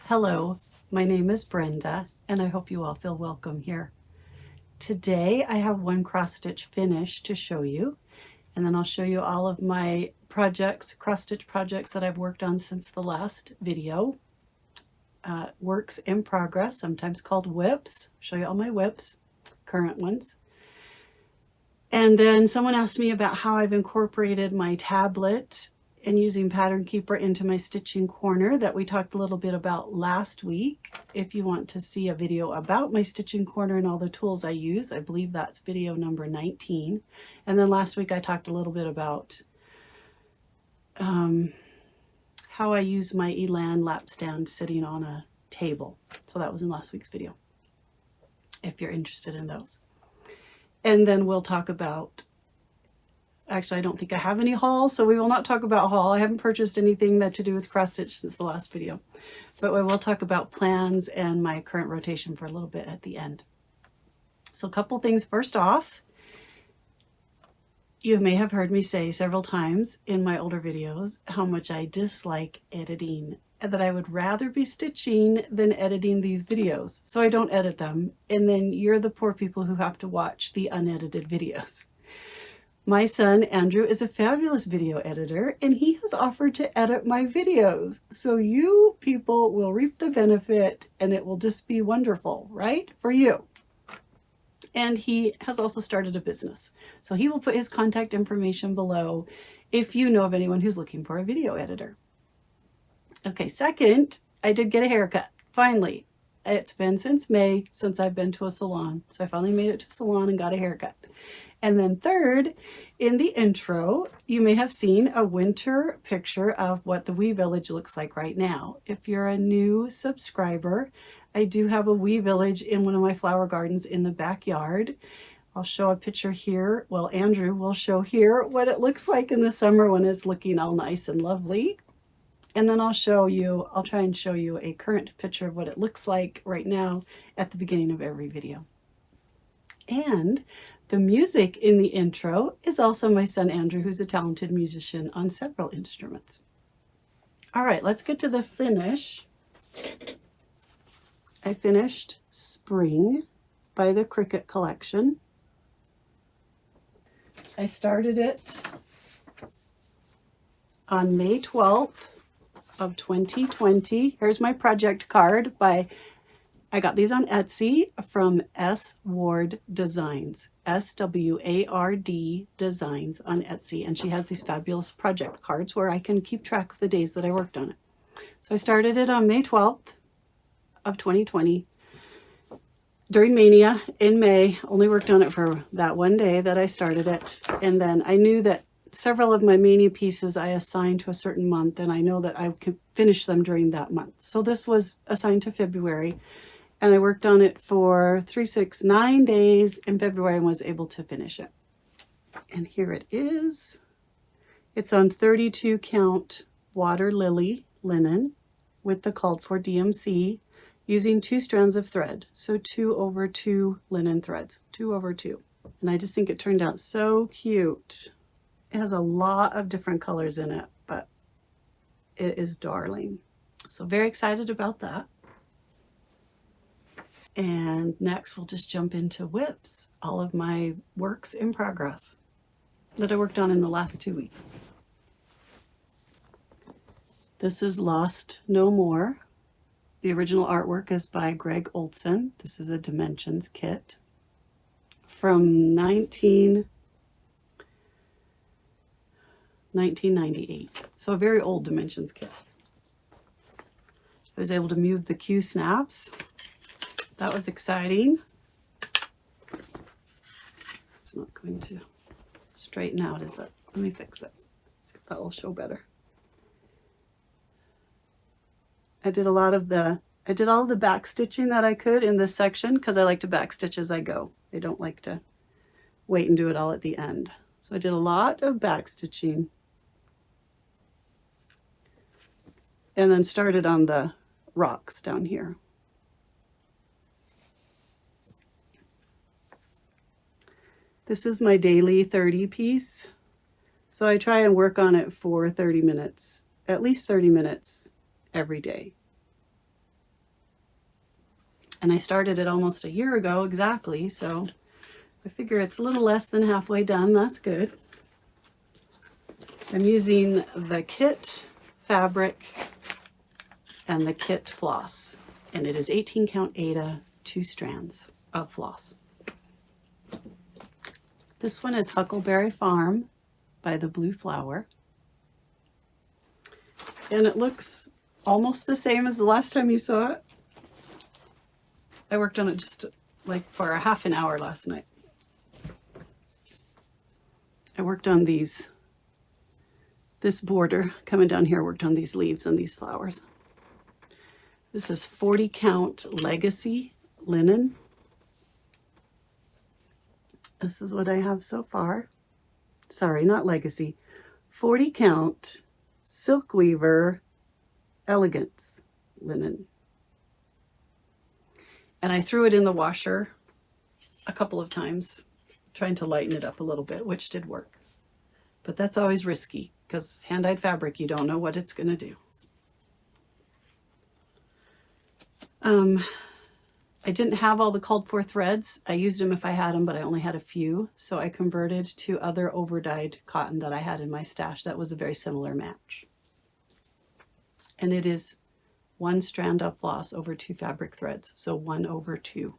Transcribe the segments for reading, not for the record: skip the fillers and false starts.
Hello, my name is Brenda, and I hope you all feel welcome here. Today I have one cross stitch finish to show you, and then I'll show you all of my projects, cross stitch projects that I've worked on since the last video. Works in progress, sometimes called whips. Show you all my whips, current ones. And then someone asked me about how I've incorporated my tablet and using Pattern Keeper into my stitching corner that we talked a little bit about last week. If you want to see a video about my stitching corner and all the tools I use, I believe that's video number 19. And then last week I talked a little bit about how I use my Elan Lapstand sitting on a table. So that was in last week's video, if you're interested in those. And then we'll talk about, actually I don't think I have any haul, so we will not talk about haul. I haven't purchased anything that to do with cross stitch since the last video. But we will talk about plans and my current rotation for a little bit at the end. So a couple things. First off, you may have heard me say several times in my older videos how much I dislike editing, and that I would rather be stitching than editing these videos. So I don't edit them, and then you're the poor people who have to watch the unedited videos. My son Andrew is a fabulous video editor, and he has offered to edit my videos. So you people will reap the benefit, and it will just be wonderful, right? For you. And he has also started a business. So he will put his contact information below if you know of anyone who's looking for a video editor. Okay, second, I did get a haircut, finally. It's been since May since I've been to a salon. So I finally made it to a salon and got a haircut. And then third, in the intro, you may have seen a winter picture of what the wee village looks like right now. If you're a new subscriber, I do have a wee village in one of my flower gardens in the backyard. I'll show a picture here. Well, Andrew will show here what it looks like in the summer when it's looking all nice and lovely. And then I'll try and show you a current picture of what it looks like right now at the beginning of every video. And the music in the intro is also my son Andrew, who's a talented musician on several instruments. All right, let's get to the finish. I finished Spring by the Cricket Collection. I started it on May 12th of 2020. Here's my project card I got these on Etsy from SWardDesigns, SWardDesigns on Etsy. And she has these fabulous project cards where I can keep track of the days that I worked on it. So I started it on May 12th of 2020 during Mania in May. Only worked on it for that one day that I started it. And then I knew that several of my Mania pieces I assigned to a certain month, and I know that I could finish them during that month. So this was assigned to February. And I worked on it for 9 days in February and was able to finish it. And here it is. It's on 32 count water lily linen with the called for DMC using 2 strands of thread. So 2/2 linen threads, 2/2. And I just think it turned out so cute. It has a lot of different colors in it, but it is darling. So very excited about that. And next we'll just jump into whips, all of my works in progress that I worked on in the last 2 weeks. This is Lost No More. The original artwork is by Greg Olson. This is a Dimensions kit from 1998. So a very old Dimensions kit. I was able to move the Q snaps. That was exciting. It's not going to straighten out, is it? Let me fix it. See if that will show better. I did all of the back stitching that I could in this section because I like to back stitch as I go. I don't like to wait and do it all at the end. So I did a lot of back stitching. And then started on the rocks down here. This is my daily 30 piece. So I try and work on it for 30 minutes, at least 30 minutes every day. And I started it almost a year ago exactly, so I figure it's a little less than halfway done. That's good. I'm using the kit fabric and the kit floss, and it is 18 count Aida, 2 strands of floss. This one is Huckleberry Farm by the Blue Flower, and it looks almost the same as the last time you saw it. I worked on it just like for a half an hour last night. I worked on this border coming down here, worked on these leaves and these flowers. This is 40 count Legacy linen. This is what I have so far. Sorry, not Legacy. 40 count Silk Weaver Elegance linen. And I threw it in the washer a couple of times, trying to lighten it up a little bit, which did work. But that's always risky, because hand-dyed fabric, you don't know what it's going to do. I didn't have all the called for threads. I used them if I had them, but I only had a few. So I converted to other over-dyed cotton that I had in my stash that was a very similar match. And it is 1 strand of floss over 2 fabric threads. So 1 over 2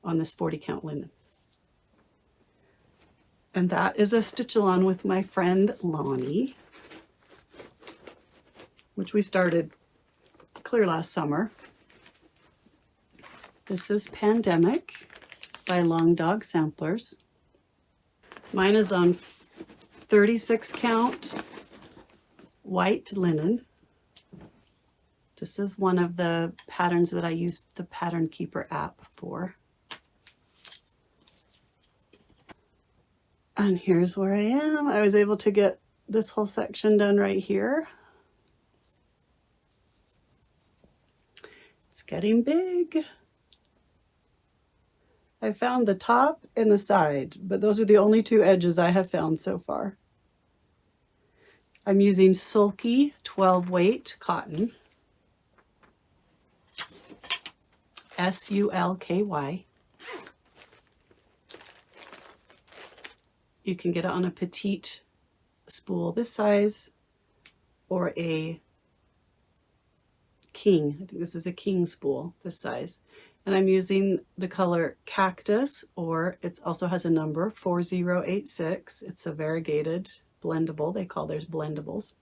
on this 40 count linen. And that is a stitch along with my friend Lonnie, which we started clear last summer. This is Pandemic by Long Dog Samplers. Mine is on 36 count white linen. This is one of the patterns that I use the Pattern Keeper app for. And here's where I am. I was able to get this whole section done right here. It's getting big. I found the top and the side, but those are the only 2 edges I have found so far. I'm using Sulky 12 weight cotton, Sulky. You can get it on a petite spool this size or a king. I think this is a king spool this size. And I'm using the color Cactus, or it also has a number, 4086. It's a variegated blendable. They call theirs blendables.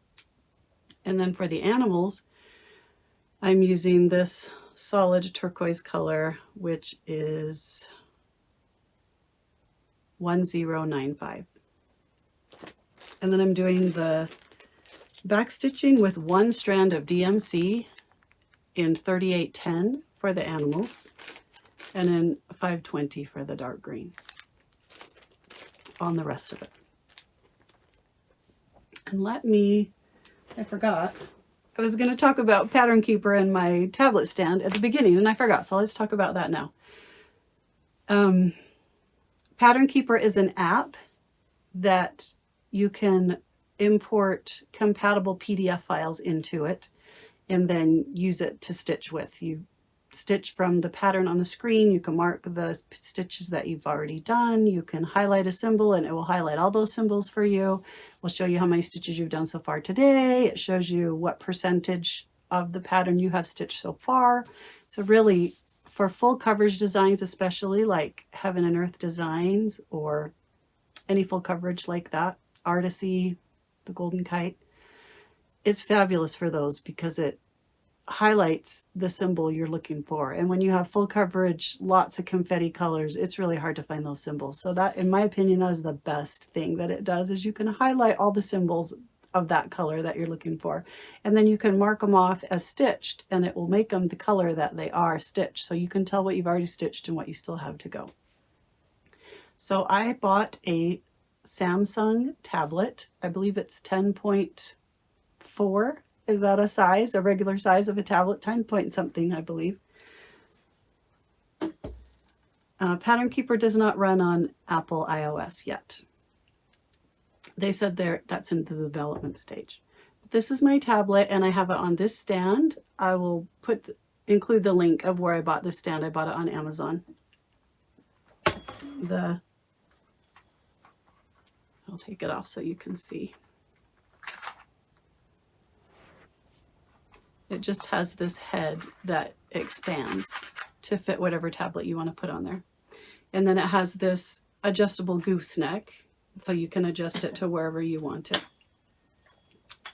And then for the animals, I'm using this solid turquoise color, which is 1095. And then I'm doing the back stitching with 1 strand of DMC in 3810 for the animals, and in 520 for the dark green on the rest of it. And I forgot, I was going to talk about Pattern Keeper and my tablet stand at the beginning, and I forgot, so let's talk about that now. Pattern Keeper is an app that you can import compatible PDF files into it and then use it to stitch with. You stitch from the pattern on the screen. You can mark the stitches that you've already done. You can highlight a symbol and it will highlight all those symbols for you. We'll show you how many stitches you've done so far today. It shows you what percentage of the pattern you have stitched so far. So really, for full coverage designs, especially like Heaven and Earth Designs or any full coverage like that, Artisy, the Golden Kite, it's fabulous for those because it highlights the symbol you're looking for. And when you have full coverage, lots of confetti colors, it's really hard to find those symbols. So that, in my opinion, that is the best thing that it does, is you can highlight all the symbols of that color that you're looking for. And then you can mark them off as stitched and it will make them the color that they are stitched. So you can tell what you've already stitched and what you still have to go. So I bought a Samsung tablet. I believe it's 10.4. Is that a size, a regular size of a tablet? 10 point something, I believe. Pattern Keeper does not run on Apple iOS yet. They said that's in the development stage. This is my tablet and I have it on this stand. I will put include the link of where I bought this stand. I bought it on Amazon. I'll take it off so you can see. It just has this head that expands to fit whatever tablet you want to put on there. And then it has this adjustable gooseneck, so you can adjust it to wherever you want it.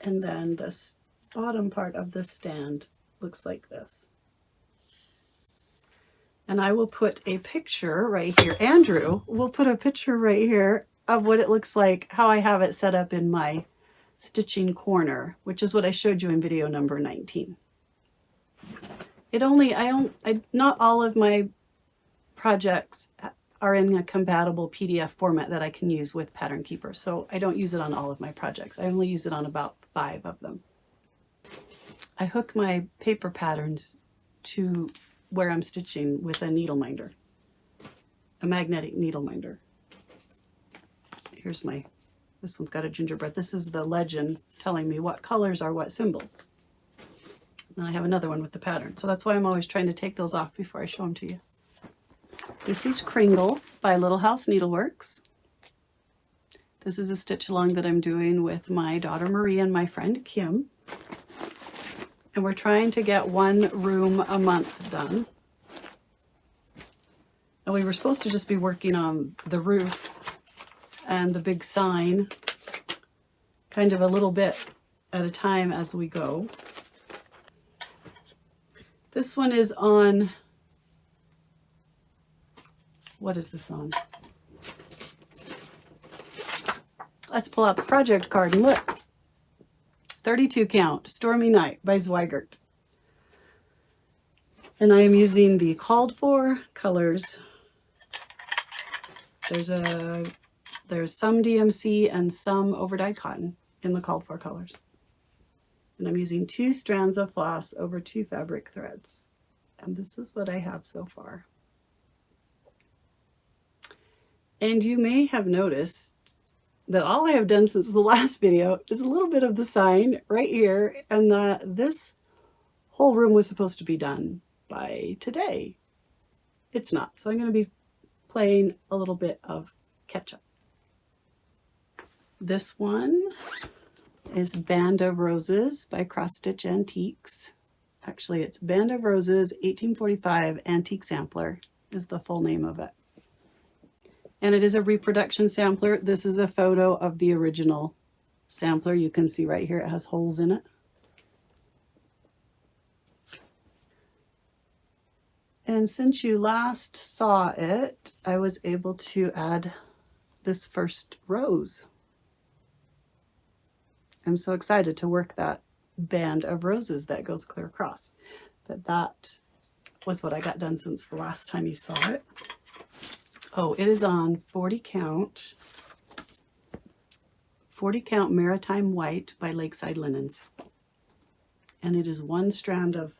And then this bottom part of the stand looks like this. And I will put a picture right here. Andrew will put a picture right here of what it looks like, how I have it set up in my stitching corner, which is what I showed you in video number 19. Not all of my projects are in a compatible PDF format that I can use with Pattern Keeper, so I don't use it on all of my projects. I only use it on about 5 of them. I hook my paper patterns to where I'm stitching with a needle minder, a magnetic needle minder. Here's this one's got a gingerbread. This is the legend telling me what colors are what symbols. And I have another one with the pattern. So that's why I'm always trying to take those off before I show them to you. This is Kringles by Little House Needleworks. This is a stitch along that I'm doing with my daughter Marie and my friend Kim. And we're trying to get 1 room a month done. And we were supposed to just be working on the roof and the big sign, kind of a little bit at a time as we go. This one is on, what is this on? Let's pull out the project card and look. 32 count, Stormy Night by SWardDesigns. And I am using the called for colors. There's some DMC and some overdyed cotton in the called for colors. And I'm using 2 strands of floss over 2 fabric threads. And this is what I have so far. And you may have noticed that all I have done since the last video is a little bit of the sign right here, and that this whole room was supposed to be done by today. It's not. So I'm going to be playing a little bit of catch up. This one is Band of Roses by Cross Stitch Antiques. Actually, it's Band of Roses 1845 Antique Sampler is the full name of it. And it is a reproduction sampler. This is a photo of the original sampler. You can see right here it has holes in it. And since you last saw it, I was able to add this first rose. I'm so excited to work that band of roses that goes clear across. But that was what I got done since the last time you saw it. Oh, it is on 40 count Maritime White by Lakeside Linens. And it is 1 strand of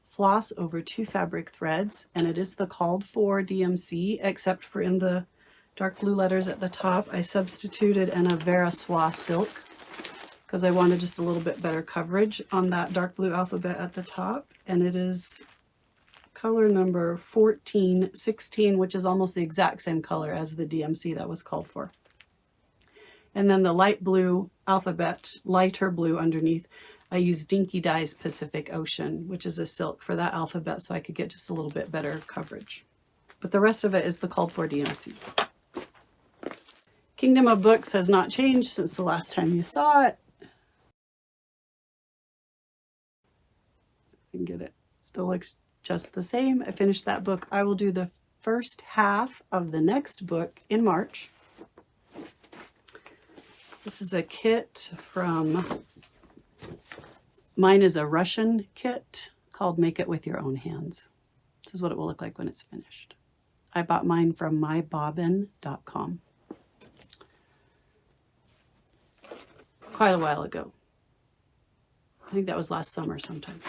floss over 2 fabric threads, and it is the called for DMC, except for in the dark blue letters at the top, I substituted an Vera Soie silk because I wanted just a little bit better coverage on that dark blue alphabet at the top. And it is color number 1416, which is almost the exact same color as the DMC that was called for. And then the light blue alphabet, lighter blue underneath, I used Dinky Dye's Pacific Ocean, which is a silk for that alphabet, so I could get just a little bit better coverage. But the rest of it is the called for DMC. Kingdom of Books has not changed since the last time you saw it. So I can get it. Still looks just the same. I finished that book. I will do the first half of the next book in March. This is a kit from, mine is a Russian kit called Make It With Your Own Hands. This is what it will look like when it's finished. I bought mine from mybobbin.com quite a while ago. I think that was last summer sometime.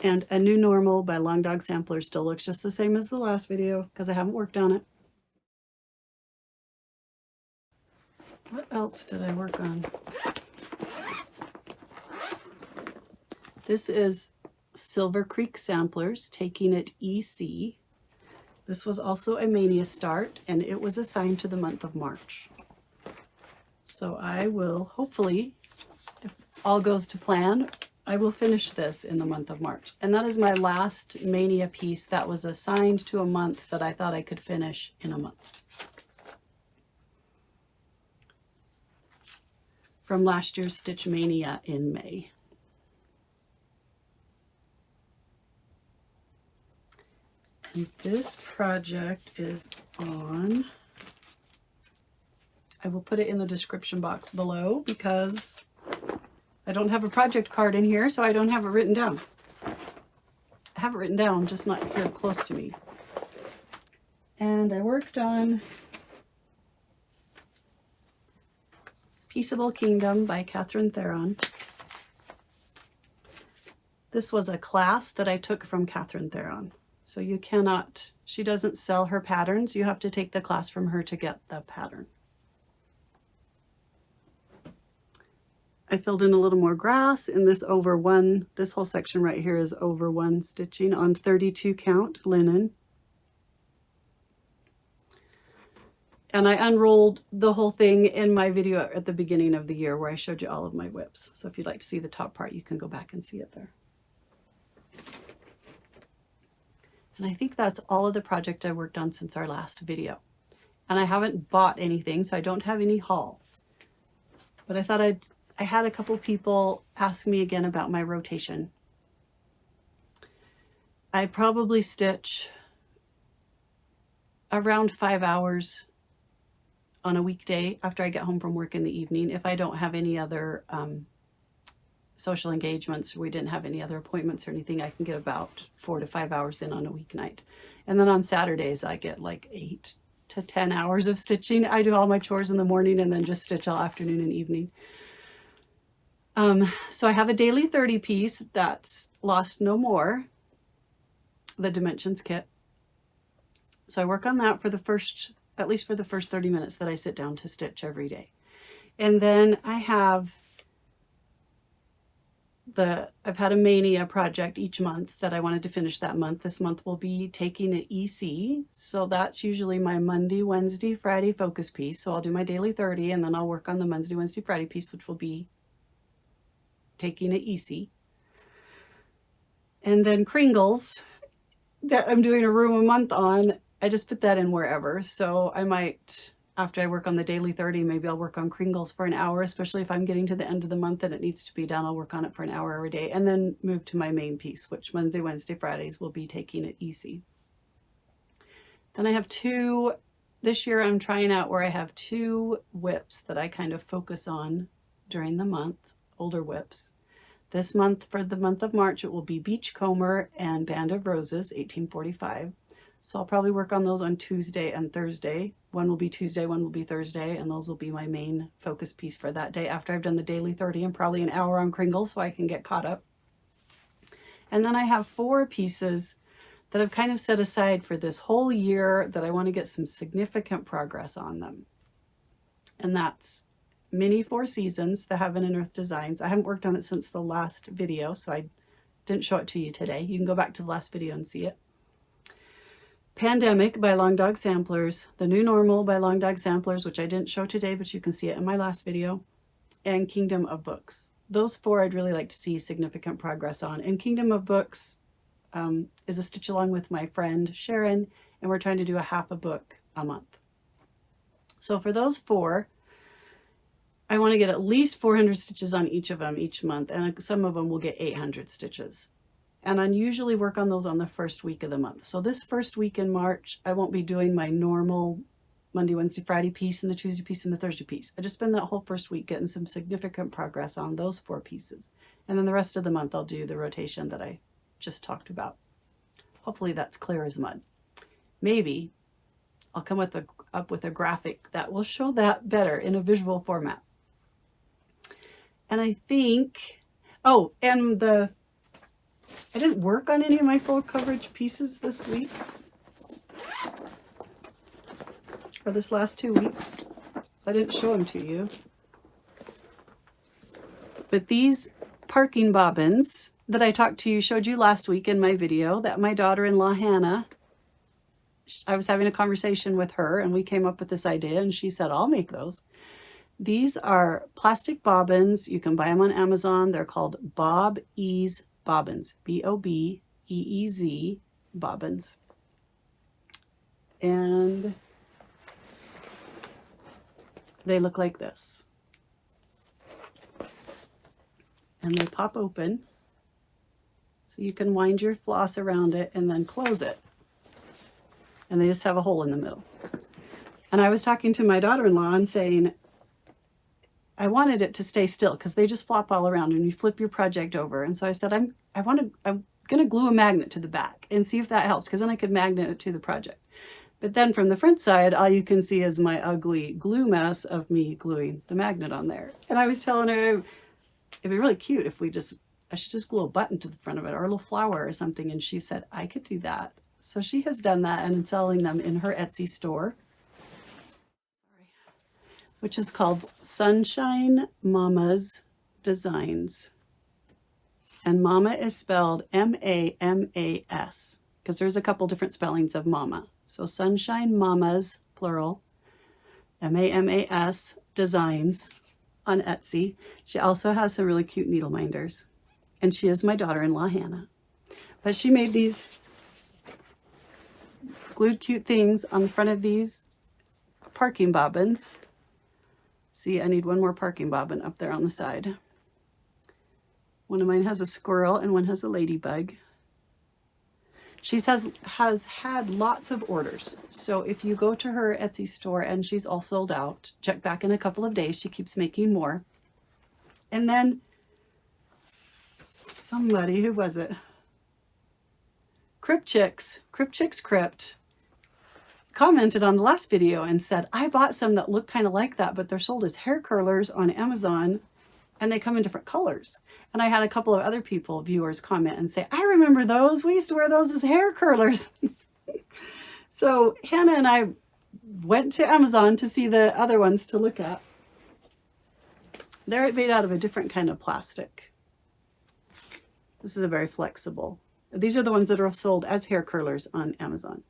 And A New Normal by Long Dog Sampler still looks just the same as the last video because I haven't worked on it. What else did I work on? This is Silver Creek Samplers, taking it EC. This was also a Mania start, and it was assigned to the month of March. So I will, hopefully, if all goes to plan, I will finish this in the month of March. And that is my last Mania piece that was assigned to a month that I thought I could finish in a month. From last year's Stitch Mania in May. And this project is on, I will put it in the description box below because I don't have a project card in here, so I don't have it written down. I have it written down, just not here close to me. And I worked on Peaceable Kingdom by Catherine Theron. This was a class that I took from Catherine Theron. So you cannot, she doesn't sell her patterns. You have to take the class from her to get the pattern. I filled in a little more grass in this over one, this whole section right here is over one stitching on 32 count linen. And I unrolled the whole thing in my video at the beginning of the year where I showed you all of my whips. So if you'd like to see the top part, you can go back and see it there. And I think that's all of the project I worked on since our last video. And I haven't bought anything, so I don't have any haul. But I thought I had a couple people ask me again about my rotation. I probably stitch around 5 hours on a weekday after I get home from work in the evening. If I don't have any other social engagements, we didn't have any other appointments or anything, I can get about 4 to 5 hours in on a weeknight. And then on Saturdays, I get like 8 to 10 hours of stitching. I do all my chores in the morning and then just stitch all afternoon and evening. So I have a daily 30 piece that's Lost No More, the Dimensions kit. So I work on that for the first, at least for the first 30 minutes that I sit down to stitch every day. And then I have I've had a Mania project each month that I wanted to finish that month. This month will be taking an EC. So that's usually my Monday, Wednesday, Friday focus piece. So I'll do my daily 30 and then I'll work on the Monday, Wednesday, Friday piece, which will be taking an EC. And then Kringles that I'm doing a room a month on, I just put that in wherever. So I might, after I work on the daily 30, maybe I'll work on Kringles for an hour, especially if I'm getting to the end of the month and it needs to be done. I'll work on it for an hour every day and then move to my main piece, which Monday, Wednesday, Fridays will be taking an EC. Then I have two, this year I'm trying out where I have 2 whips that I kind of focus on during the month, older whips. This month, for the month of March, it will be Beachcomber and Band of Roses, 1845. So I'll probably work on those on Tuesday and Thursday. One will be Tuesday, one will be Thursday, and those will be my main focus piece for that day after I've done the daily 30 and probably an hour on Kringles so I can get caught up. And then I have 4 pieces that I've kind of set aside for this whole year that I want to get some significant progress on them. And that's Mini 4 Seasons, the Heaven and Earth Designs. I haven't worked on it since the last video, so I didn't show it to you today. You can go back to the last video and see it. Pandemic by Long Dog Samplers, The New Normal by Long Dog Samplers, which I didn't show today, but you can see it in my last video, and Kingdom of Books. Those 4 I'd really like to see significant progress on. And Kingdom of Books is a stitch along with my friend Sharon, and we're trying to do a half a book a month. So for those 4, I want to get at least 400 stitches on each of them each month, and some of them will get 800 stitches. And I usually work on those on the first week of the month. So this first week in March, I won't be doing my normal Monday, Wednesday, Friday piece and the Tuesday piece and the Thursday piece. I just spend that whole first week getting some significant progress on those 4 pieces. And then the rest of the month, I'll do the rotation that I just talked about. Hopefully that's clear as mud. Maybe I'll come up with a graphic that will show that better in a visual format. And I think, oh, and I didn't work on any of my full coverage pieces this week, or this last 2 weeks, so I didn't show them to you. But these parking bobbins that I showed you last week in my video, that my daughter-in-law, Hannah, I was having a conversation with her and we came up with this idea and she said, I'll make those. These are plastic bobbins. You can buy them on Amazon. They're called Bob Ease bobbins, B-O-B-E-E-Z bobbins. And they look like this. And they pop open. So you can wind your floss around it and then close it. And they just have a hole in the middle. And I was talking to my daughter-in-law and saying, I wanted it to stay still because they just flop all around and you flip your project over. And so I said, I'm going to glue a magnet to the back and see if that helps, because then I could magnet it to the project. But then from the front side, all you can see is my ugly glue mess of me gluing the magnet on there. And I was telling her it'd be really cute if I should just glue a button to the front of it or a little flower or something. And she said, I could do that. So she has done that and is selling them in her Etsy store, which is called Sunshine Mama's Designs. And Mama is spelled M-A-M-A-S, because there's a couple different spellings of Mama. So Sunshine Mama's, plural, M-A-M-A-S, Designs on Etsy. She also has some really cute needle minders. And she is my daughter-in-law, Hannah. But she made these glued cute things on the front of these parking bobbins. See, I need one more parking bobbin up there on the side. One of mine has a squirrel and one has a ladybug. She has had lots of orders. So if you go to her Etsy store and she's all sold out, check back in a couple of days. She keeps making more. And then somebody, who was it? Crypt Chicks Crypt commented on the last video and said, I bought some that look kind of like that, but they're sold as hair curlers on Amazon and they come in different colors. And I had a couple of other viewers comment and say, I remember those. We used to wear those as hair curlers. So Hannah and I went to Amazon to see the other ones to look at. They're made out of a different kind of plastic. This is a very flexible. These are the ones that are sold as hair curlers on Amazon.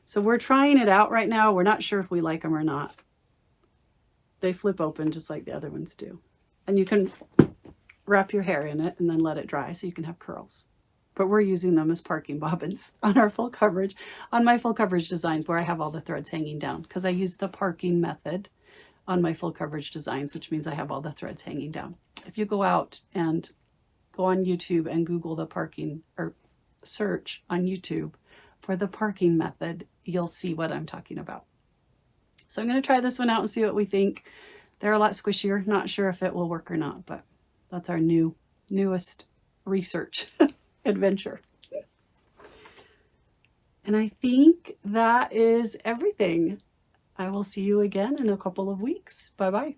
So we're trying it out right now. We're not sure if we like them or not. They flip open just like the other ones do. And you can wrap your hair in it and then let it dry so you can have curls. But we're using them as parking bobbins on our full coverage, on my full coverage designs where I have all the threads hanging down, because I use the parking method on my full coverage designs, which means I have all the threads hanging down. If you go out and go on YouTube and Google the parking, or search on YouTube for the parking method, you'll see what I'm talking about. So I'm going to try this one out and see what we think. They're a lot squishier. Not sure if it will work or not, but that's our newest research adventure. And I think that is everything. I will see you again in a couple of weeks. Bye-bye.